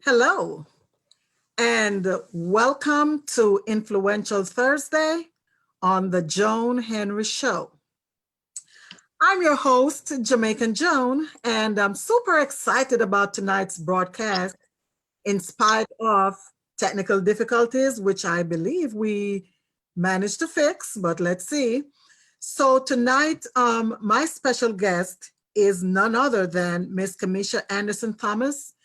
Hello, and welcome to Influential Thursday on the Joan Henry Show. I'm your host, Jamaican Joan, and I'm super excited about tonight's broadcast in spite of technical difficulties, which I believe we managed to fix, but let's see. So tonight, my special guest is none other than Miss Kamisha Anderson Thomas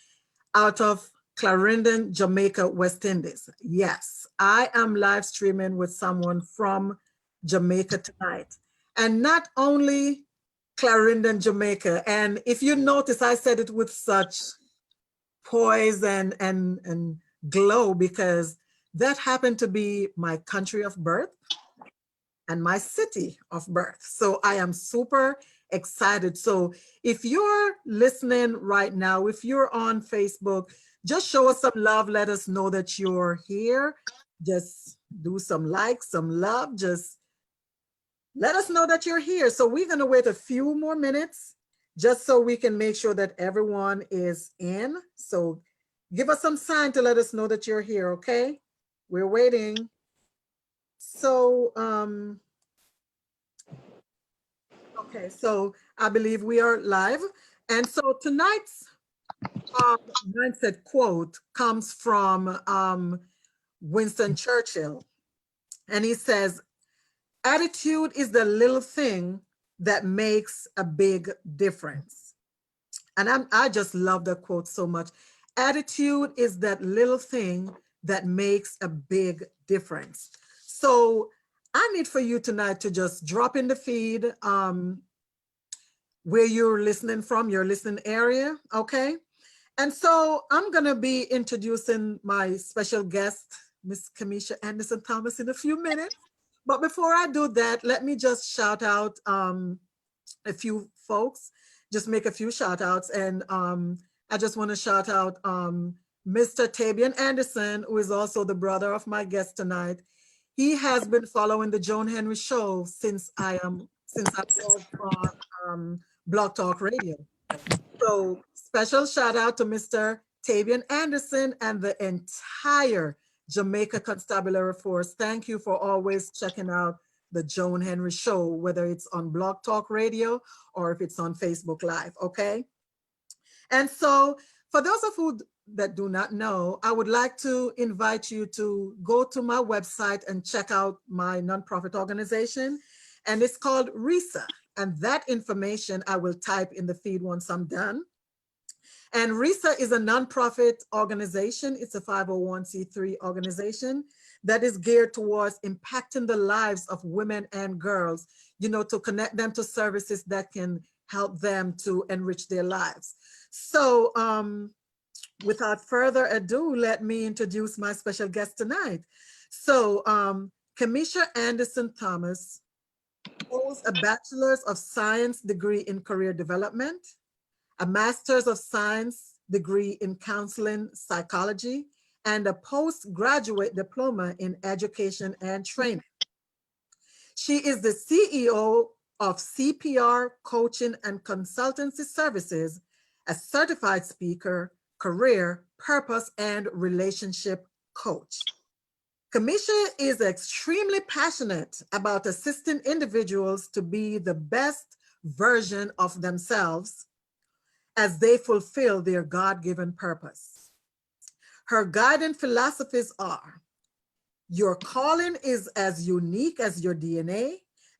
out of Clarendon, Jamaica, West Indies. Yes, I am live streaming with someone from Jamaica tonight. And not only Clarendon, Jamaica. And if you notice, I said it with such poise and glow because that happened to be my country of birth and my city of birth. So I am super excited. So if you're listening right now, if you're on Facebook, just show us some love. Let us know that you're here. Just do some likes, some love. Just let us know that you're here. So we're going to wait a few more minutes just so we can make sure that everyone is in. So give us some sign to let us know that you're here, okay? We're waiting. So, okay, so I believe we are live. And so tonight's mindset quote comes from Winston Churchill. And he says, attitude is the little thing that makes a big difference. And I just love that quote so much. Attitude is that little thing that makes a big difference. So I need for you tonight to just drop in the feed where you're listening from, your listening area, okay? And so I'm gonna be introducing my special guest, Miss Kamisha Anderson Thomas, in a few minutes. But before I do that, let me just shout out a few folks, just make a few shout outs. And I just wanna shout out Mr. Tabian Anderson, who is also the brother of my guest tonight. He has been following the Joan Henry Show since I was on Blog Talk Radio. So special shout out to Mr. Tavian Anderson and the entire Jamaica Constabulary Force. Thank you for always checking out the Joan Henry Show, whether it's on Blog Talk Radio or if it's on Facebook Live, okay? And so for those of you that do not know, I would like to invite you to go to my website and check out my nonprofit organization. And it's called RISA. And that information I will type in the feed once I'm done. And RISA is a nonprofit organization. It's a 501c3 organization that is geared towards impacting the lives of women and girls, you know, to connect them to services that can help them to enrich their lives. So without further ado, let me introduce my special guest tonight. So Kamisha Anderson Thomas holds a Bachelor's of Science degree in Career Development, a Master's of Science degree in Counseling Psychology, and a postgraduate diploma in Education and Training. She is the CEO of CPR Coaching and Consultancy Services, a certified speaker, career, purpose, and relationship coach. Kamisha is extremely passionate about assisting individuals to be the best version of themselves as they fulfill their God-given purpose. Her guiding philosophies are: your calling is as unique as your DNA.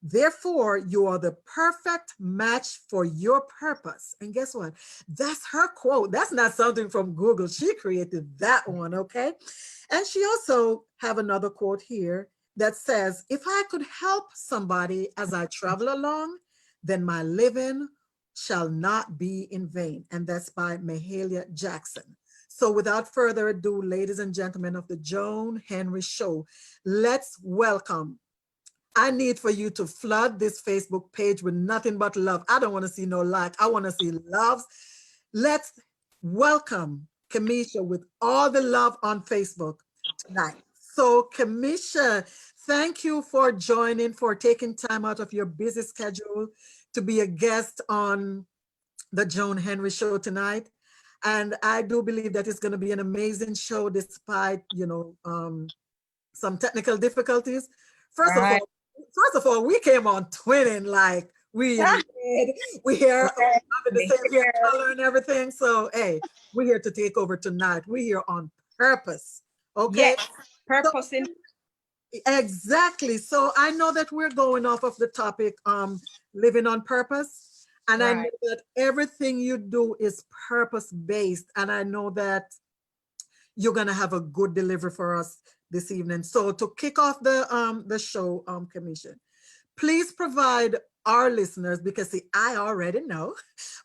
Therefore, you are the perfect match for your purpose. And guess what? That's her quote. That's not something from Google. She created that one, okay? And she also have another quote here that says, if I could help somebody as I travel along, then my living shall not be in vain. And that's by Mahalia Jackson. So without further ado, ladies and gentlemen of the Joan Henry Show, let's welcome. I need for you to flood this Facebook page with nothing but love. I don't want to see no like. I want to see loves. Let's welcome Kamisha with all the love on Facebook tonight. So Kamisha, thank you for joining, for taking time out of your busy schedule to be a guest on the Joan Henry Show tonight. And I do believe that it's going to be an amazing show despite, some technical difficulties. First of Right. all, we came on twinning like we in red. We here Right. having the same hair color and everything. So hey, we're here to take over tonight. We're here on purpose. Okay. Yes, purpose in Exactly. So I know that we're going off of the topic, living on purpose. And I know right. that everything you do is purpose based. And I know that you're gonna have a good delivery for us this evening. So to kick off the show, Commission, please provide our listeners, because see, I already know,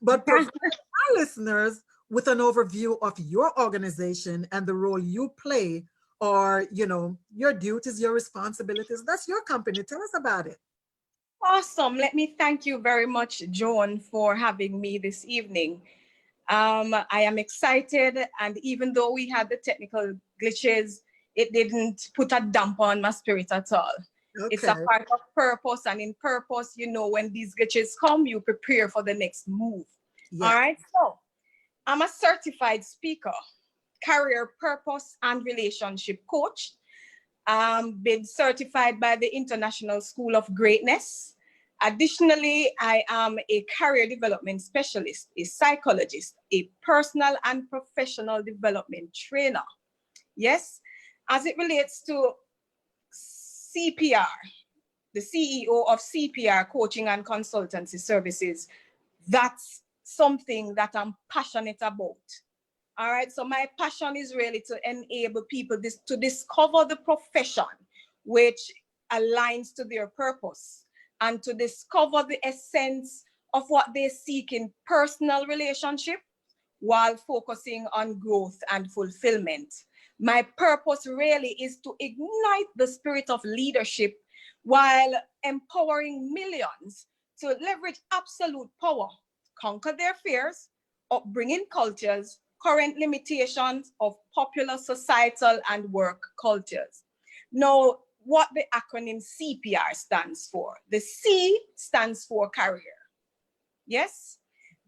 but provide our listeners with an overview of your organization and the role you play, or your duties, your responsibilities. That's your company. Tell us about it. Awesome. Let me thank you very much, Joan, for having me this evening. I am excited, and even though we had the technical glitches, it didn't put a damper on my spirit at all. It's a Okay. part of purpose, and in purpose, when these glitches come, you prepare for the next move. All Yeah. right, so I'm a certified speaker, career purpose and relationship coach. Been certified by the International School of Greatness. Additionally, I am a career development specialist, a psychologist, a personal and professional development trainer. Yes, as it relates to CPR, the CEO of CPR Coaching and Consultancy Services, that's something that I'm passionate about. All right, so my passion is really to enable people to discover the profession which aligns to their purpose, and to discover the essence of what they seek in personal relationship while focusing on growth and fulfillment. My purpose really is to ignite the spirit of leadership while empowering millions to leverage absolute power, conquer their fears, upbringing cultures, current limitations of popular societal and work cultures. Now, what the acronym CPR stands for. The C stands for career. Yes?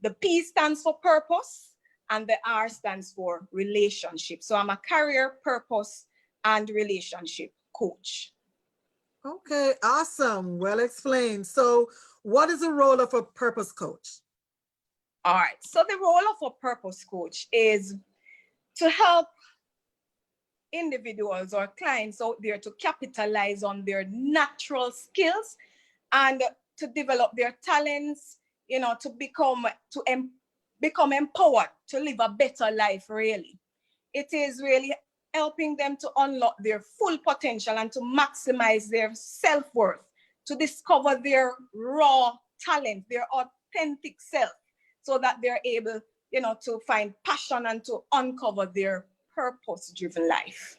The P stands for purpose, and the R stands for relationship. So I'm a career, purpose, and relationship coach. Okay, awesome. Well explained. So what is the role of a purpose coach? All right. So the role of a purpose coach is to help individuals or clients out there to capitalize on their natural skills and to develop their talents, to become empowered to live a better life, really. It is really helping them to unlock their full potential and to maximize their self-worth, to discover their raw talent, their authentic self, so that they're able, to find passion and to uncover their purpose-driven life.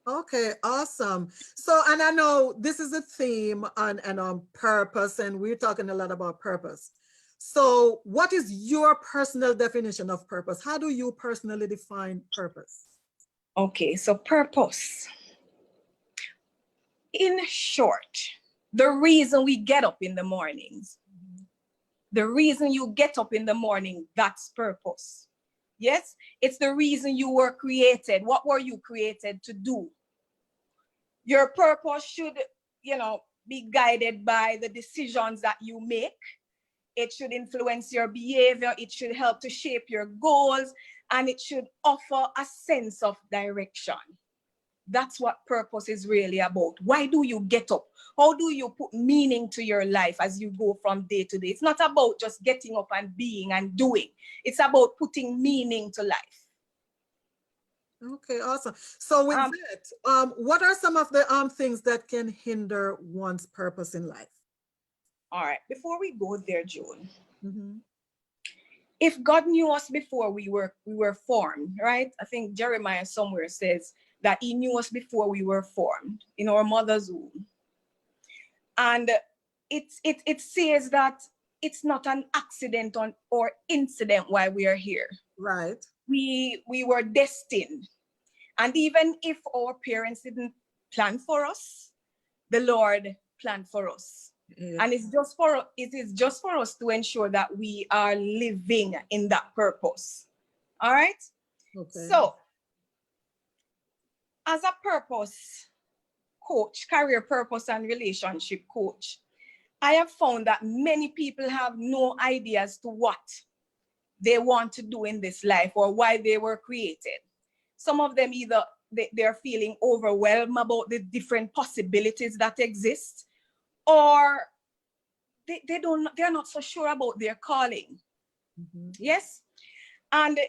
Okay, awesome. So, and I know this is a theme on purpose, and we're talking a lot about purpose. So, what is your personal definition of purpose? How do you personally define purpose? Okay, so purpose. In short, the reason we get up in the mornings, the reason you get up in the morning, that's purpose. Yes, it's the reason you were created. What were you created to do? Your purpose should, be guided by the decisions that you make. It should influence your behavior. It should help to shape your goals, and it should offer a sense of direction. That's what purpose is really about. Why do you get up? How do you put meaning to your life as you go from day to day? It's not about just getting up and being and doing. It's about putting meaning to life. Okay, awesome. So with that, what are some of the things that can hinder one's purpose in life? All right, before we go there, June, if God knew us before we were formed, right? I think Jeremiah somewhere says that he knew us before we were formed in our mother's womb. And it says that it's not an accident or incident why we are here. Right. We were destined. And even if our parents didn't plan for us, the Lord planned for us. Yeah. And it is just for us to ensure that we are living in that purpose. All right. Okay. So as a purpose coach, career purpose and relationship coach, I have found that many people have no idea as to what they want to do in this life or why they were created. Some of them either they're feeling overwhelmed about the different possibilities that exist, or they're not so sure about their calling. Yes. And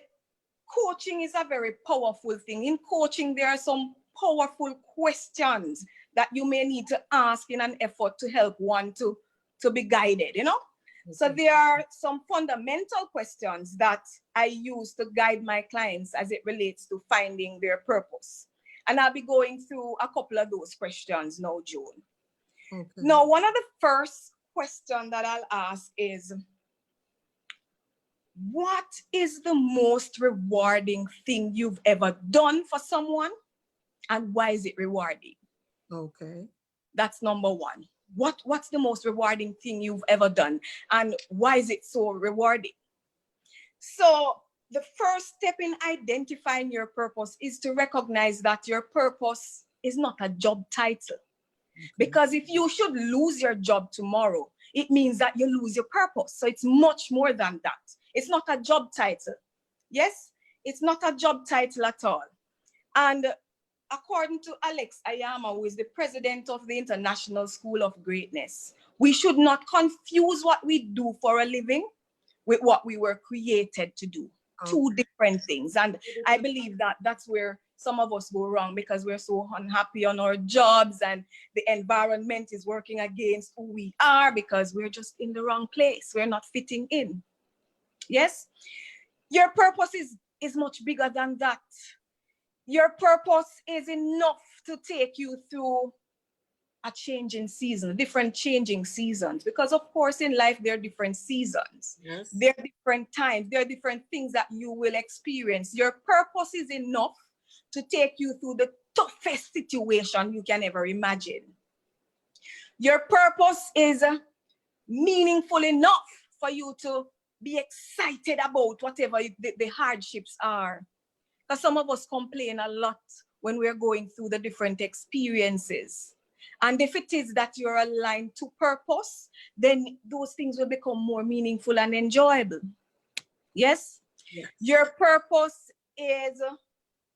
coaching is a very powerful thing. In coaching, there are some powerful questions that you may need to ask in an effort to help one to be guided, you know? Okay. So there are some fundamental questions that I use to guide my clients as it relates to finding their purpose. And I'll be going through a couple of those questions now, June. Okay. Now, one of the first questions that I'll ask is, what is the most rewarding thing you've ever done for someone, and why is it rewarding? Okay. That's number one. What's the most rewarding thing you've ever done, and why is it so rewarding? So the first step in identifying your purpose is to recognize that your purpose is not a job title. Okay. Because if you should lose your job tomorrow, it means that you lose your purpose. So it's much more than that. It's not a job title. Yes, it's not a job title at all. And according to Alex Ayama, who is the president of the International School of Greatness, we should not confuse what we do for a living with what we were created to do. Okay. Two different things. And I believe that that's where some of us go wrong, because we're so unhappy on our jobs and the environment is working against who we are because we're just in the wrong place. We're not fitting in. Yes, your purpose is much bigger than that. Your purpose is enough to take you through a changing season, different changing seasons, because of course in life there are different seasons. Yes. There are different times, there are different things that you will experience. Your purpose is enough to take you through the toughest situation you can ever imagine. Your purpose is meaningful enough for you to be excited about whatever the hardships are. Because some of us complain a lot when we're going through the different experiences. And if it is that you're aligned to purpose, then those things will become more meaningful and enjoyable. Yes? Yes. Your purpose is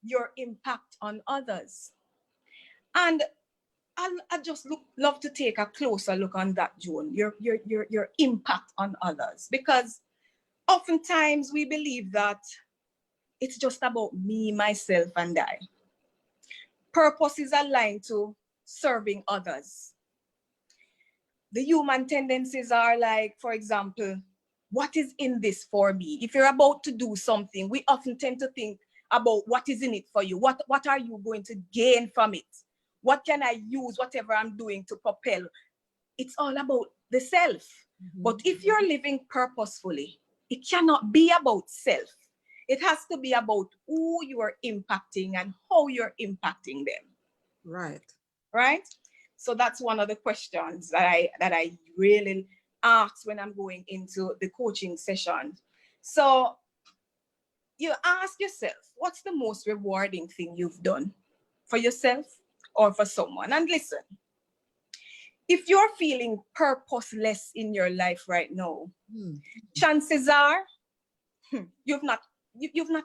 your impact on others. And I just love to take a closer look on that, June, your impact on others. Because oftentimes we believe that it's just about me, myself, and I. Purpose is aligned to serving others. The human tendencies are like, for example, what is in this for me? If you're about to do something, we often tend to think about what is in it for you. What are you going to gain from it? What can I use whatever I'm doing to propel? It's all about the self. Mm-hmm. But if you're living purposefully, it cannot be about self. It has to be about who you are impacting and how you're impacting them. Right. Right? So that's one of the questions that I really ask when I'm going into the coaching session. So you ask yourself, what's the most rewarding thing you've done for yourself or for someone? And listen, if you're feeling purposeless in your life right now, chances are you've not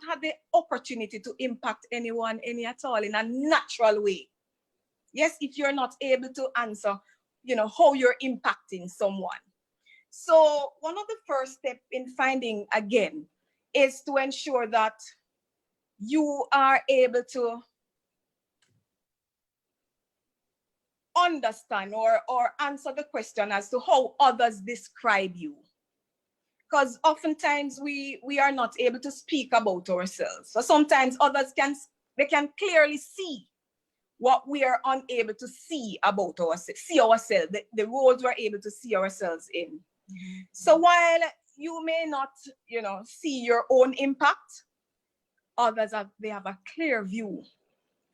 had the opportunity to impact anyone any at all in a natural way. Yes, if you're not able to answer, how you're impacting someone. So one of the first steps in finding, again, is to ensure that you are able to understand or answer the question as to how others describe you. Because oftentimes we are not able to speak about ourselves. So sometimes others can clearly see what we are unable to see about ourselves, the roles we're able to see ourselves in. Mm-hmm. So while you may not, see your own impact, others have a clear view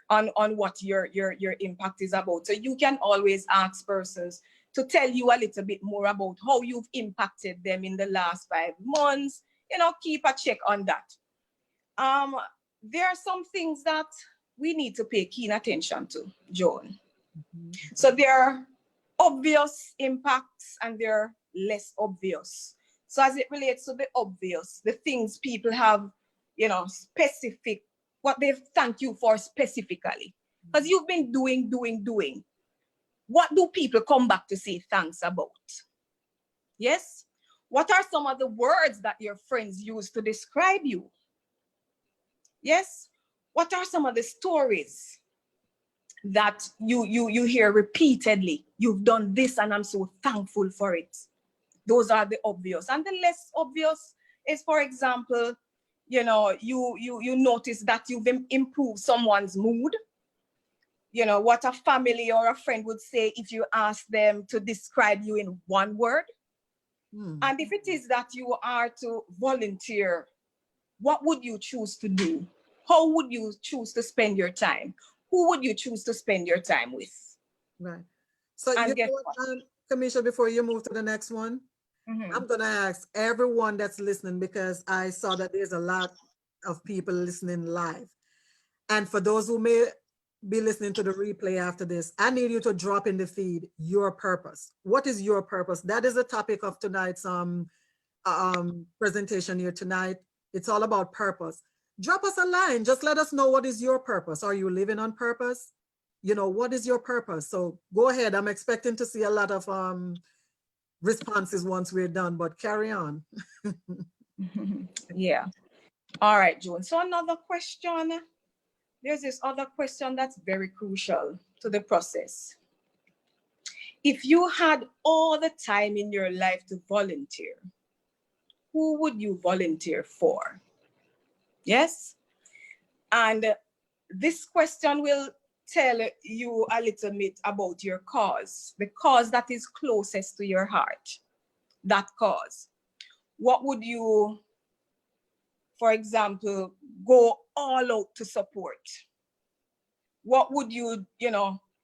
on what your impact is about. So you can always ask persons to tell you a little bit more about how you've impacted them in the last 5 months. Keep a check on that. there are some things that we need to pay keen attention to, Joan. Mhm. So there are obvious impacts and there are less obvious. So as it relates to the obvious, the things people have, specific, what they thank you for specifically. Because you've been doing. What do people come back to say thanks about? Yes? What are some of the words that your friends use to describe you? Yes? What are some of the stories that you hear repeatedly? You've done this and I'm so thankful for it. Those are the obvious. And the less obvious is, for example, you notice that you've improved someone's mood. What a family or a friend would say if you ask them to describe you in one word. And if it is that you are to volunteer, what would you choose to do? How would you choose to spend your time? Who would you choose to spend your time with? Right. So And you guess know what, Kamisha, before you move to the next one, I'm going to ask everyone that's listening, because I saw that there's a lot of people listening live. And for those who may be listening to the replay after this, I need you to drop in the feed your purpose. What is your purpose? That is the topic of tonight's presentation here tonight. It's all about purpose. Drop us a line. Just let us know, what is your purpose? Are you living on purpose? What is your purpose? So go ahead. I'm expecting to see a lot of responses once we're done, but carry on. Yeah. All right, Joan. So another question. There's this other question that's very crucial to the process. If you had all the time in your life to volunteer, who would you volunteer for? Yes? And this question will tell you a little bit about your cause, the cause that is closest to your heart, that cause. What would you, for example, go all out to support? What would you,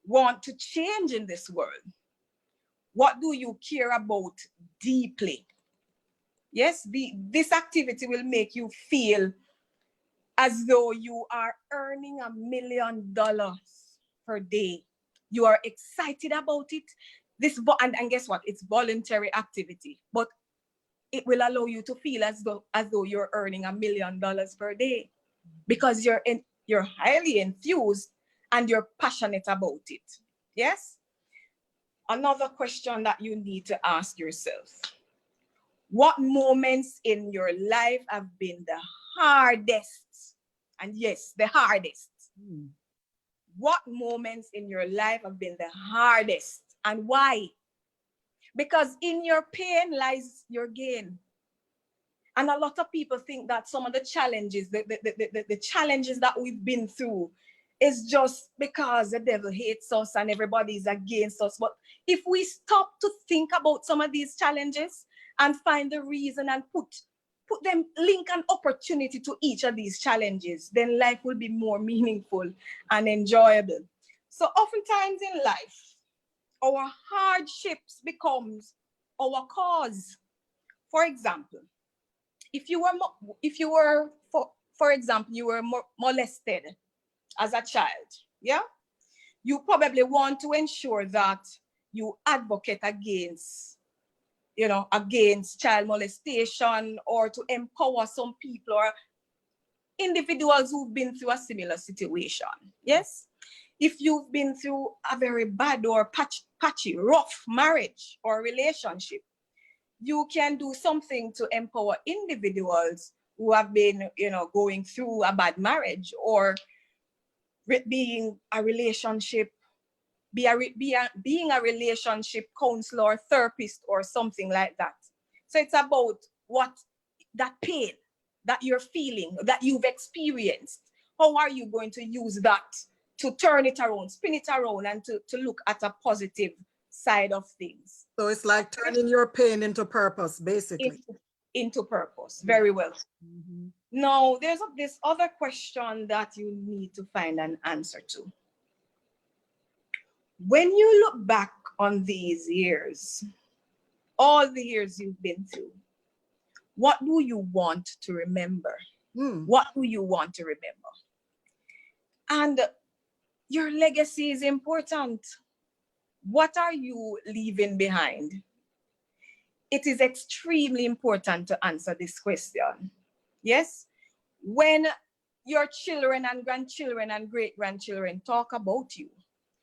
want to change in this world? What do you care about deeply? Yes, this activity will make you feel as though you are earning $1 million per day. You are excited about it. And guess what? It's voluntary activity, but it will allow you to feel as though you're earning $1 million per day, because you're highly enthused and you're passionate about it. Yes? Another question that you need to ask yourself: what moments in your life have been the hardest? And yes, the hardest. What moments in your life have been the hardest, and why? Because in your pain lies your gain. And a lot of people think that some of the challenges, the challenges that we've been through, is just because the devil hates us and everybody's against us. But if we stop to think about some of these challenges and find the reason and put them, link an opportunity to each of these challenges, then life will be more meaningful and enjoyable. So oftentimes in life, our hardships becomes our cause. For example, if you were for example, you were molested as a child, yeah, you probably want to ensure that you advocate against child molestation, or to empower some people or individuals who've been through a similar situation. Yes, if you've been through a very bad or patchy, rough marriage or relationship, you can do something to empower individuals who have been, going through a bad marriage, or being a relationship counselor, therapist, or something like that. So it's about that pain that you're feeling, that you've experienced. How are you going to use that to turn it around, spin it around, and to look at a positive side of things? So it's like turning your pain into purpose, basically. Into purpose. Very well. Mm-hmm. Now, there's this other question that you need to find an answer to. When you look back on these years, all the years you've been through, what do you want to remember? What do you want to remember? And your legacy is important. What are you leaving behind? It is extremely important to answer this question. Yes? When your children and grandchildren and great-grandchildren talk about you,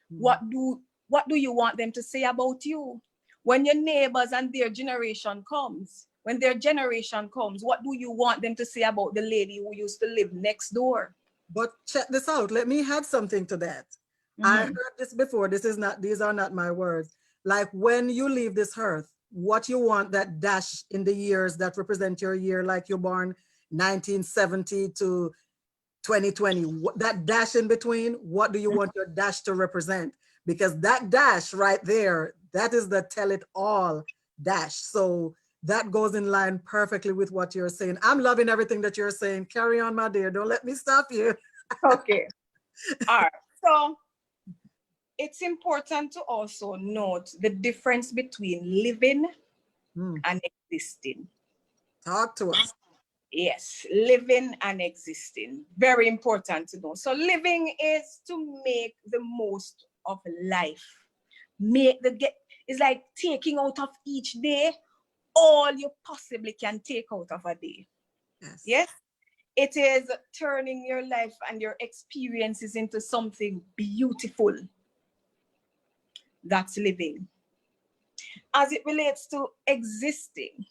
what do you want them to say about you? When your neighbors and their generation comes, what do you want them to say about the lady who used to live next door? But check this out. Let me add something to that. I heard this before. These are not my words. Like when you leave this earth, what you want that dash in the years that represent your year, like you're born 1970 to 2020, that dash in between, what do you want your dash to represent? Because that dash right there, that is the tell it all dash. So that goes in line perfectly with what you're saying. I'm loving everything that you're saying. Carry on, my dear. Don't let me stop you. Okay. All right. So it's important to also note the difference between living and existing. Talk to us. Yes, living and existing. Very important to know. So living is to make the most of life. It's like taking out of each day all you possibly can take out of a day. Yes? It is turning your life and your experiences into something beautiful. That's living. As it relates to existing,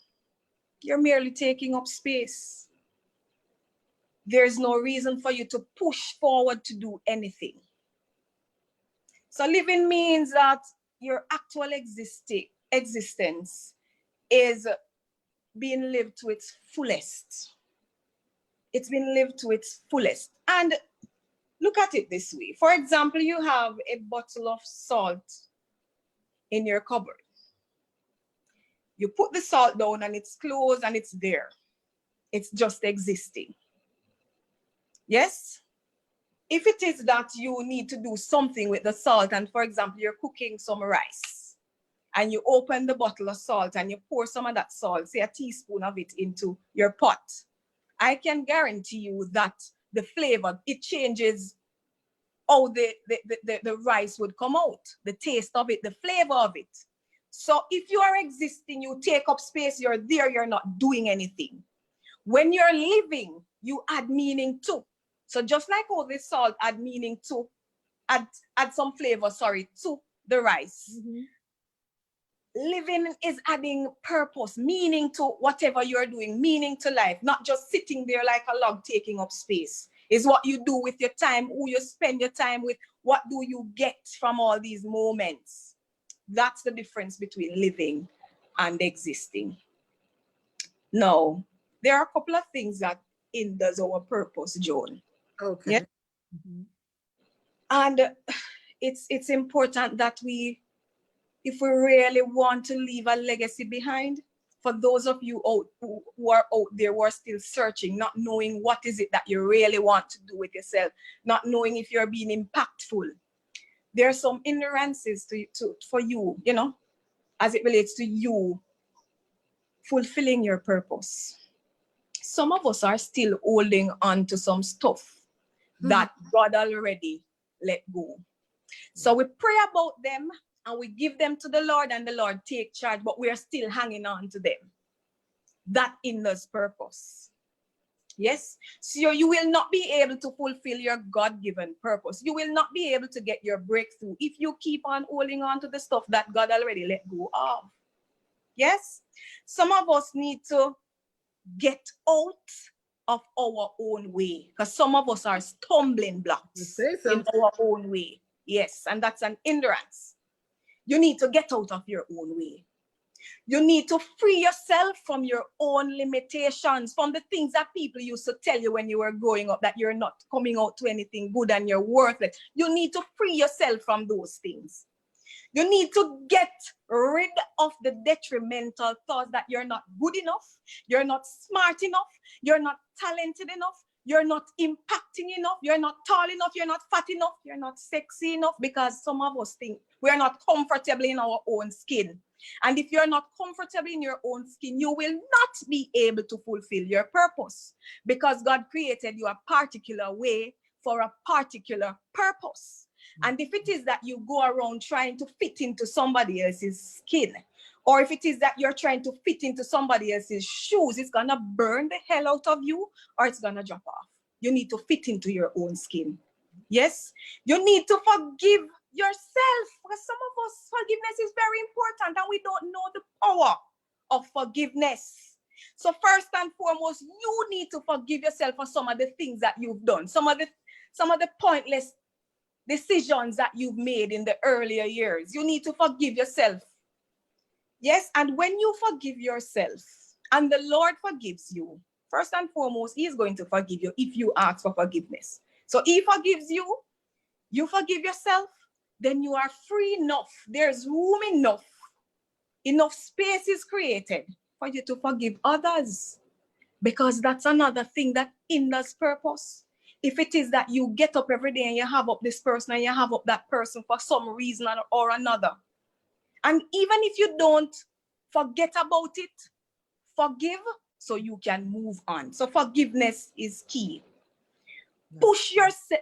you're merely taking up space. There's no reason for you to push forward to do anything. So living means that your actual existence is being lived to its fullest. It's been lived to its fullest. And look at it this way. For example, you have a bottle of salt in your cupboard. You put the salt down and it's closed and it's there. It's just existing. Yes? If it is that you need to do something with the salt, and for example, you're cooking some rice, and you open the bottle of salt and you pour some of that salt, say a teaspoon of it, into your pot, I can guarantee you that the flavor, it changes how the rice would come out, the taste of it, the flavor of it. So if you are existing, you take up space, you're there, you're not doing anything. When you're living, you add meaning to. So just like all this salt add meaning to, add some flavor, to the rice. Living is adding purpose, meaning to whatever you're doing, meaning to life, not just sitting there like a log taking up space. Is what you do with your time, who you spend your time with, what do you get from all these moments? That's the difference between living and existing. Now, there are a couple of things that hinders our purpose, Joan. Okay. Yeah? And it's important that if we really want to leave a legacy behind, for those of you who are out there who are still searching, not knowing what is it that you really want to do with yourself, not knowing if you're being impactful, there are some hindrances for you, as it relates to you fulfilling your purpose. Some of us are still holding on to some stuff that God already let go. So we pray about them and we give them to the Lord, and the Lord take charge, but we are still hanging on to them. That hinders purpose. Yes? So you will not be able to fulfill your God-given purpose. You will not be able to get your breakthrough if you keep on holding on to the stuff that God already let go of. Yes? Some of us need to get out of our own way, because some of us are stumbling blocks in our own way. Yes, and that's an hindrance. You need to get out of your own way. You need to free yourself from your own limitations, from the things that people used to tell you when you were growing up, that you're not coming out to anything good and you're worthless. You need to free yourself from those things. You need to get rid of the detrimental thoughts that you're not good enough, you're not smart enough, you're not talented enough, you're not impacting enough, you're not tall enough, you're not fat enough, you're not sexy enough, because some of us think we're not comfortable in our own skin. And if you're not comfortable in your own skin, you will not be able to fulfill your purpose, because God created you a particular way for a particular purpose. And if it is that you go around trying to fit into somebody else's skin, or if it is that you're trying to fit into somebody else's shoes, it's gonna burn the hell out of you, or it's gonna drop off. You need to fit into your own skin. Yes, you need to forgive yourself, because some of us, forgiveness is very important and we don't know the power of forgiveness. So first and foremost, you need to forgive yourself for some of the things that you've done, some of the pointless decisions that you've made in the earlier years. You need to forgive yourself. Yes, and when you forgive yourself and the Lord forgives you, first and foremost, He is going to forgive you if you ask for forgiveness. So He forgives you, you forgive yourself, then you are free enough. There's room enough space is created for you to forgive others, because that's another thing that hinders purpose. If it is that you get up every day and you have up this person and you have up that person for some reason or another, and even if you don't, forget about it, forgive so you can move on. So forgiveness is key. Push yourself.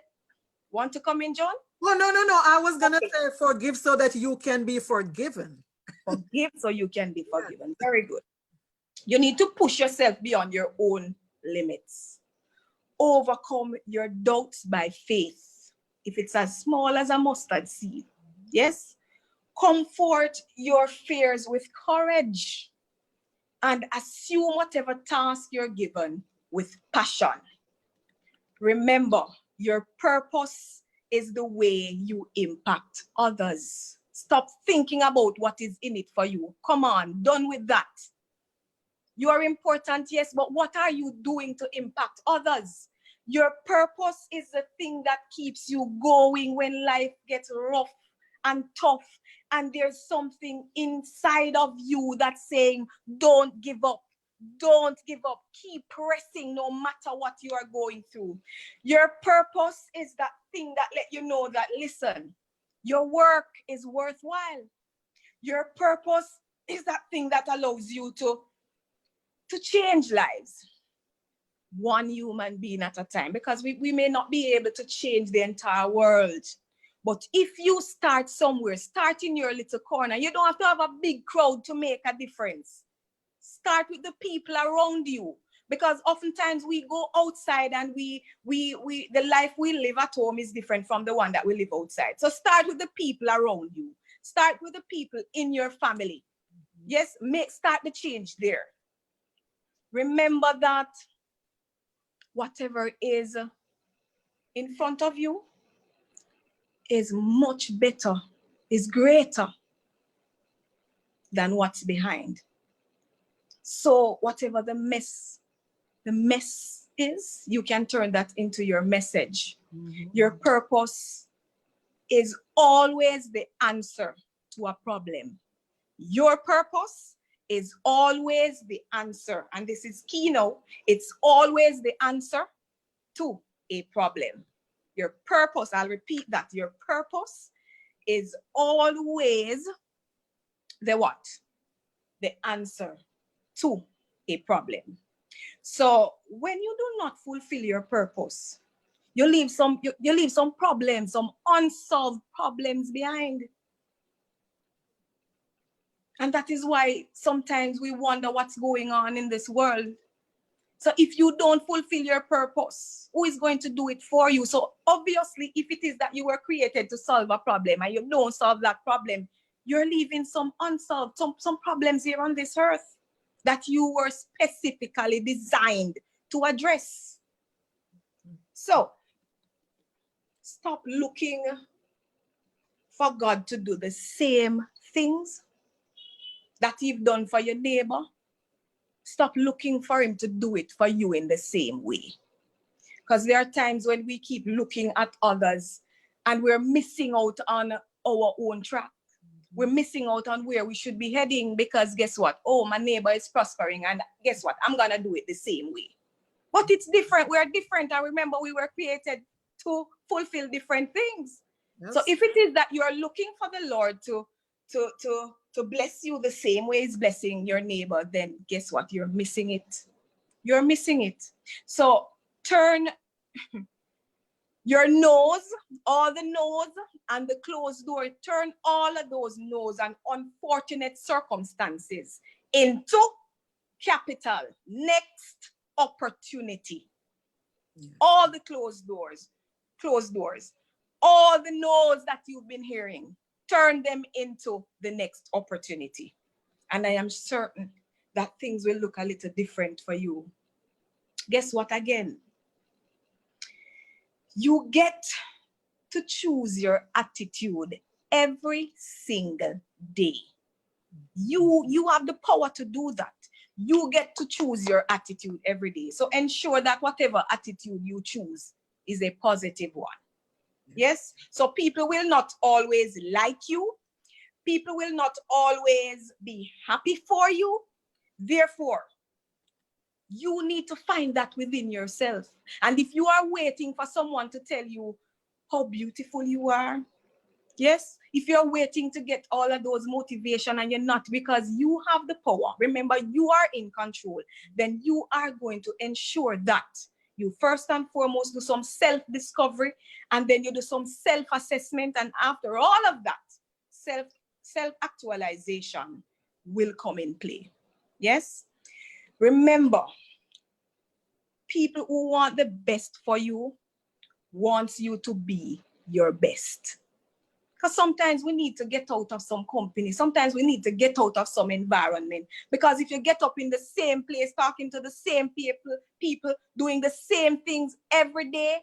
Want to come in, John? Well, no. I was going to say forgive so that you can be forgiven. Forgive so you can be forgiven. Very good. You need to push yourself beyond your own limits. Overcome your doubts by faith. If it's as small as a mustard seed. Yes? Comfort your fears with courage, and assume whatever task you're given with passion. Remember, your purpose is the way you impact others. Stop thinking about what is in it for you. Come on, done with that. You are important, yes, but what are you doing to impact others? Your purpose is the thing that keeps you going when life gets rough and tough, and there's something inside of you that's saying, don't give up. Don't give up. Keep pressing no matter what you are going through. Your purpose is that thing that let you know that, listen, your work is worthwhile. Your purpose is that thing that allows you to change lives, one human being at a time, because we may not be able to change the entire world. But if you start somewhere, start in your little corner. You don't have to have a big crowd to make a difference. Start with the people around you, because oftentimes we go outside and the life we live at home is different from the one that we live outside. So start with the people around you. Start with the people in your family. Yes, start the change there. Remember that whatever is in front of you is much better, is greater than what's behind. So whatever the mess is, you can turn that into your message. Your purpose is always the answer to a problem. Your purpose is always the answer. And this is key now. It's always the answer to a problem. Your purpose, I'll repeat that. Your purpose is always the what? The answer to a problem. So when you do not fulfill your purpose, you leave some problems, some unsolved problems behind. And that is why sometimes we wonder what's going on in this world. So if you don't fulfill your purpose, who is going to do it for you? So obviously, if it is that you were created to solve a problem and you don't solve that problem, you're leaving some unsolved, some problems here on this earth that you were specifically designed to address. So stop looking for God to do the same things that you've done for your neighbor. Stop looking for him to do it for you in the same way. Because there are times when we keep looking at others and we're missing out on our own track. We're missing out on where we should be heading, because guess what? Oh, my neighbor is prospering, and guess what? I'm going to do it the same way. But it's different. We're different. And remember, we were created to fulfill different things. Yes. So if it is that you're looking for the Lord to bless you the same way He's blessing your neighbor, then guess what? You're missing it. You're missing it. So turn your nose, all the nose and the closed door, turn all of those nose and unfortunate circumstances into capital next opportunity. Yeah. All the closed doors, all the no's that you've been hearing, turn them into the next opportunity. And I am certain that things will look a little different for you. Guess what again? You get to choose your attitude every single day. You have the power to do that. You get to choose your attitude every day. So ensure that whatever attitude you choose is a positive one. Yes? So people will not always like you. People will not always be happy for you. Therefore, you need to find that within yourself. And if you are waiting for someone to tell you how beautiful you are, yes, if you're waiting to get all of those motivation and you're not, because you have the power, remember you are in control, then you are going to ensure that you first and foremost do some self-discovery, and then you do some self-assessment, and after all of that, self-actualization will come in play. Yes? Remember, people who want the best for you wants you to be your best. Because sometimes we need to get out of some company. Sometimes we need to get out of some environment. Because if you get up in the same place, talking to the same people doing the same things every day,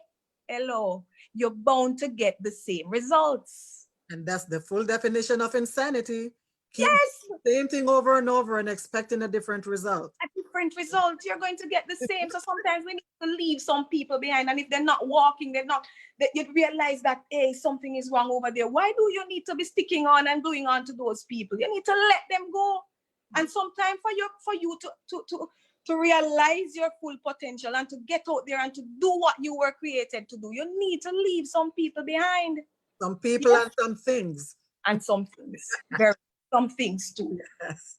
hello, you're bound to get the same results. And that's the full definition of insanity. Keep yes. the same thing over and over and expecting a different result. A different result, you're going to get the same. So sometimes we need to leave some people behind. And if they're not walking, you realize that, hey, something is wrong over there. Why do you need to be sticking on and going on to those people? You need to let them go. And sometimes for you to realize your full potential and to get out there and to do what you were created to do, you need to leave some people behind. Some people and some things. And some things. Some things too. Yes.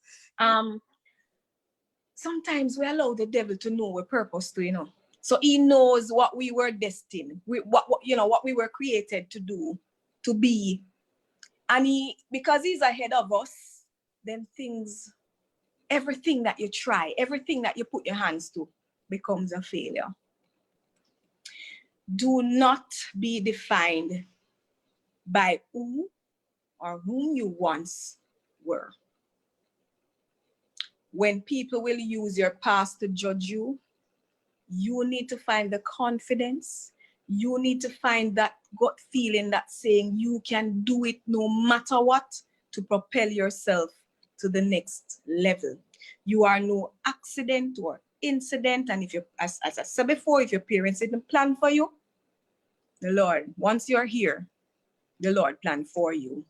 Sometimes we allow the devil to know our purpose too, you know. So he knows what we were destined, what we were created to do, to be. And because he's ahead of us, then everything that you try, everything that you put your hands to becomes a failure. Do not be defined by who or whom you once were. When people will use your past to judge you, you need to find the confidence. You need to find that gut feeling that's saying you can do it no matter what to propel yourself to the next level. You are no accident or incident. And if you, as I said before, if your parents didn't plan for you, the Lord, once you're here, the Lord planned for you.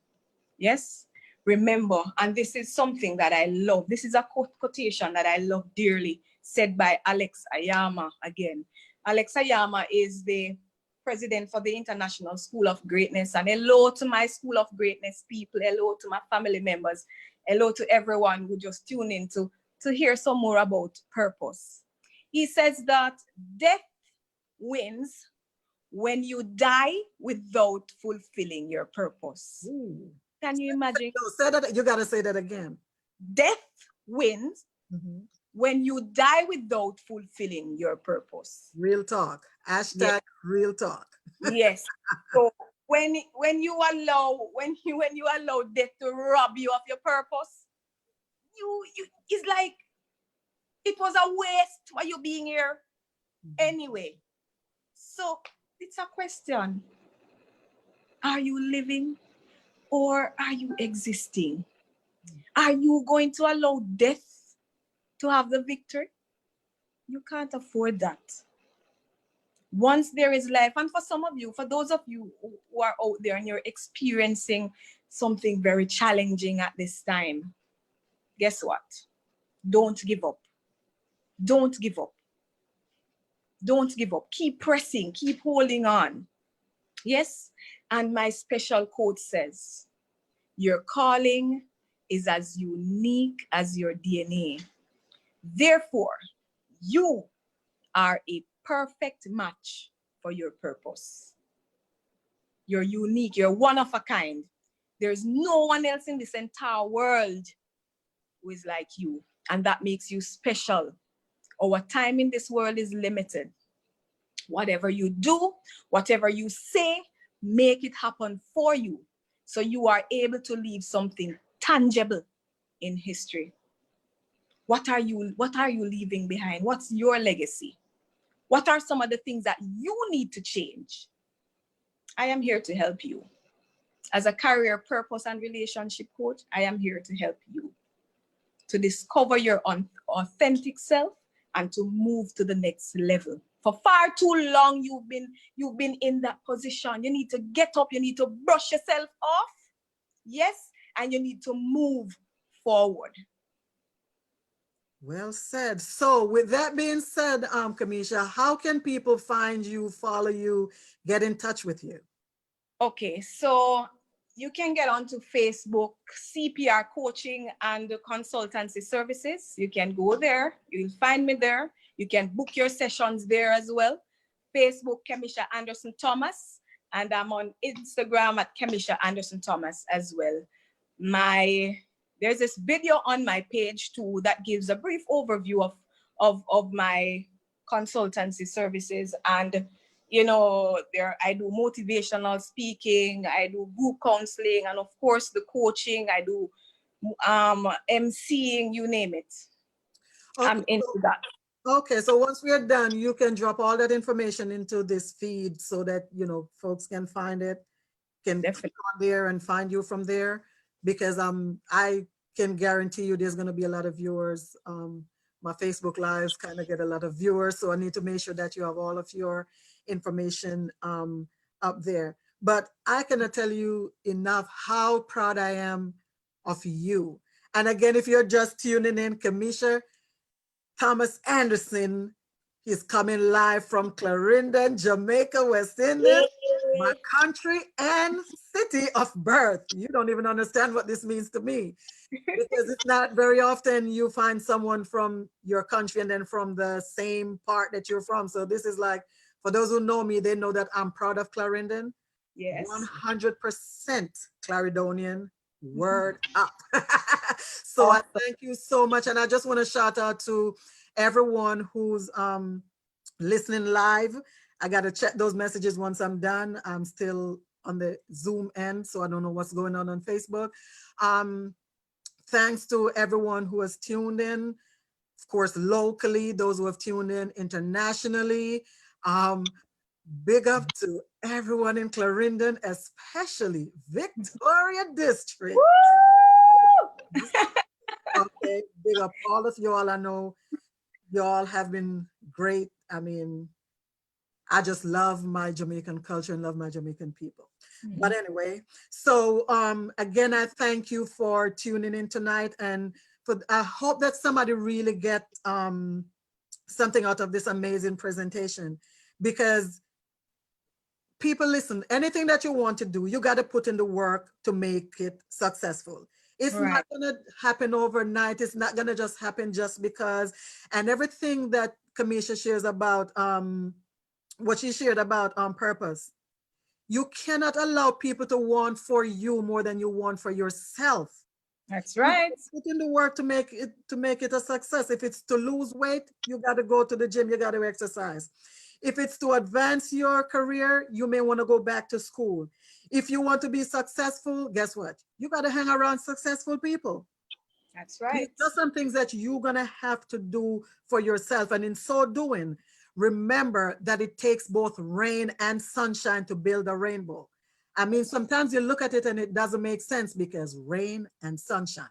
Yes? Remember, and this is something that I love. This is a quotation that I love dearly, said by Alex Ayama again. Alex Ayama is the president for the International School of Greatness. And hello to my School of Greatness people. Hello to my family members. Hello to everyone who just tuned in to hear some more about purpose. He says that death wins when you die without fulfilling your purpose. Ooh. Can you imagine? No, say that. You got to say that again. Death wins when you die without fulfilling your purpose. Real talk. Hashtag yes. Real talk. Yes. So when you allow death to rob you of your purpose, it's like it was a waste for you being here anyway. So it's a question. Are you living? Or are you existing? Are you going to allow death to have the victory? You can't afford that. Once there is life, and for some of you, for those of you who are out there and you're experiencing something very challenging at this time, guess what? Don't give up. Don't give up. Don't give up. Keep pressing. Keep holding on. Yes. And my special quote says, your calling is as unique as your DNA. Therefore, you are a perfect match for your purpose. You're unique. You're one of a kind. There's no one else in this entire world who is like you. And that makes you special. Our time in this world is limited. Whatever you do, whatever you say, make it happen for you. So you are able to leave something tangible in history. What are you leaving behind? What's your legacy? What are some of the things that you need to change? I am here to help you. As a career purpose and relationship coach, I am here to help you to discover your authentic self and to move to the next level. For far too long, you've been in that position. You need to get up, you need to brush yourself off. Yes, and you need to move forward. Well said. So with that being said, Kamisha, how can people find you, follow you, get in touch with you? Okay, so you can get onto Facebook, CPR Coaching and Consultancy Services. You can go there. You'll find me there. You can book your sessions there as well. Facebook, Kamisha Anderson Thomas. And I'm on Instagram at Kamisha Anderson Thomas as well. There's this video on my page too that gives a brief overview of my consultancy services. And you know, I do motivational speaking, I do group counseling, and of course the coaching, I do MCing, you name it. Okay, I'm into that. Okay, so once we are done, you can drop all that information into this feed so that, you know, folks can find it, can click on there and find you from there, because I can guarantee you there's going to be a lot of viewers. My Facebook lives kind of get a lot of viewers, so I need to make sure that you have all of your information up there. But I cannot tell you enough how proud I am of you. And again, if you're just tuning in, Kamisha Thomas Anderson, he's coming live from Clarendon, Jamaica, West Indies, my country and city of birth. You don't even understand what this means to me, because it's not very often you find someone from your country and then from the same part that you're from. So this is like, for those who know me, they know that I'm proud of Clarendon. Yes. 100% Clarendonian, word up. So awesome. I thank you so much. And I just want to shout out to everyone who's listening live. I got to check those messages once I'm done. I'm still on the Zoom end, so I don't know what's going on Facebook. Thanks to everyone who has tuned in, of course, locally, those who have tuned in internationally. Big up to everyone in Clarendon, especially Victoria District. Okay, big up all of y'all. I know y'all have been great. I mean, I just love my Jamaican culture and love my Jamaican people. Mm-hmm. But anyway, so again, I thank you for tuning in tonight, and I hope that somebody really get something out of this amazing presentation, because people, listen, anything that you want to do, you got to put in the work to make it successful. It's not going to happen overnight. It's not going to just happen just because. And everything that Kamisha shares about, what she shared about purpose, you cannot allow people to want for you more than you want for yourself. That's right. Put in the work to make it a success. If it's to lose weight, you got to go to the gym, you got to exercise. If it's to advance your career, you may want to go back to school. If you want to be successful, guess what? You got to hang around successful people. That's right. These are some things that you're going to have to do for yourself. And in so doing, remember that it takes both rain and sunshine to build a rainbow. I mean, sometimes you look at it and it doesn't make sense, because rain and sunshine.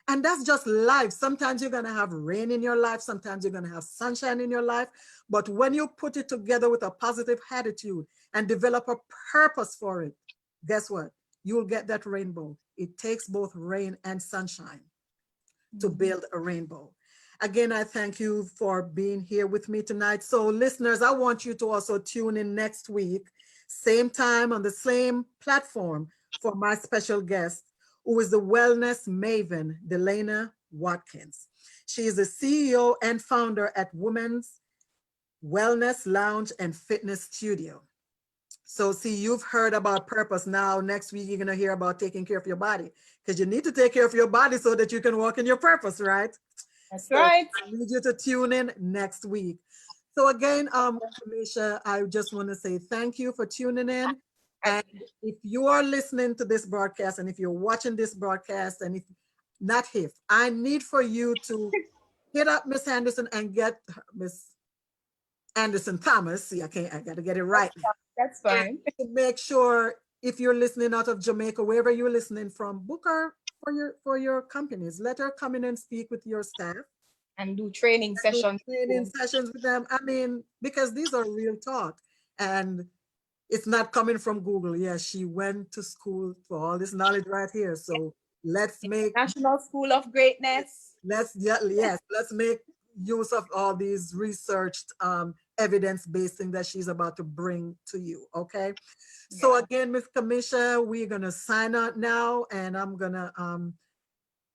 And that's just life. Sometimes you're going to have rain in your life. Sometimes you're going to have sunshine in your life. But when you put it together with a positive attitude and develop a purpose for it, guess what? You'll get that rainbow. It takes both rain and sunshine to build a rainbow. Again, I thank you for being here with me tonight. So listeners, I want you to also tune in next week, same time on the same platform for my special guest, who is the wellness maven, Delana Watkins. She is the CEO and founder at Women's Wellness Lounge and Fitness Studio. So see, you've heard about purpose. Now, next week, you're going to hear about taking care of your body, because you need to take care of your body so that you can walk in your purpose, right? That's So right. I need you to tune in next week. So again, Kamisha, I just want to say thank you for tuning in. And if you are listening to this broadcast, and if you're watching this broadcast, and if not if, I need for you to hit up Miss Anderson and get Miss Anderson Thomas. See, I got to get it right. That's fine. To make sure, if you're listening out of Jamaica, wherever you're listening from, book her for your companies. Let her come in and speak with your staff. And do training Do sessions. training sessions with them. I mean, because these are real talk, and it's not coming from Google. Yes, she went to school for all this knowledge right here. So let's make National School of Greatness. let's make use of all these researched evidence-based things that she's about to bring to you. Okay. So Yeah. again, Ms. Kamisha, we're gonna sign out now, and I'm gonna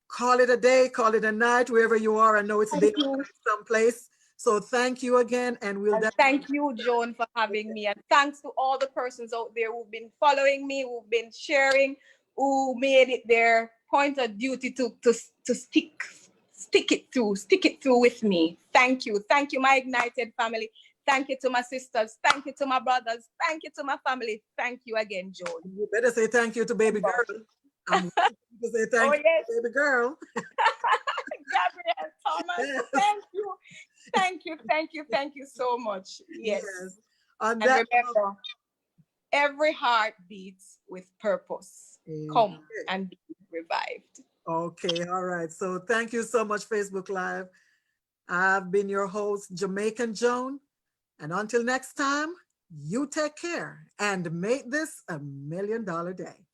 call it a day, call it a night, wherever you are. I know it's Thank day you. someplace. So thank you again, and we'll And thank you, Joan, for having me. And thanks to all the persons out there who've been following me, who've been sharing, who made it their point of duty to stick it through with me. Thank you. Thank you, my Ignited family. Thank you to my sisters. Thank you to my brothers. Thank you to my family. Thank you again, Joan. You better say thank you to baby girl. I'm waiting to say thank you yes. to baby girl. Gabrielle Thomas, Yes. thank you. Thank you, thank you, thank you so much. Yes. On And that remember, every heart beats with purpose. Come and be revived. Okay, all right. So thank you so much, Facebook Live. I've been your host, Jamaican Joan. And until next time, you take care and make this $1 million day.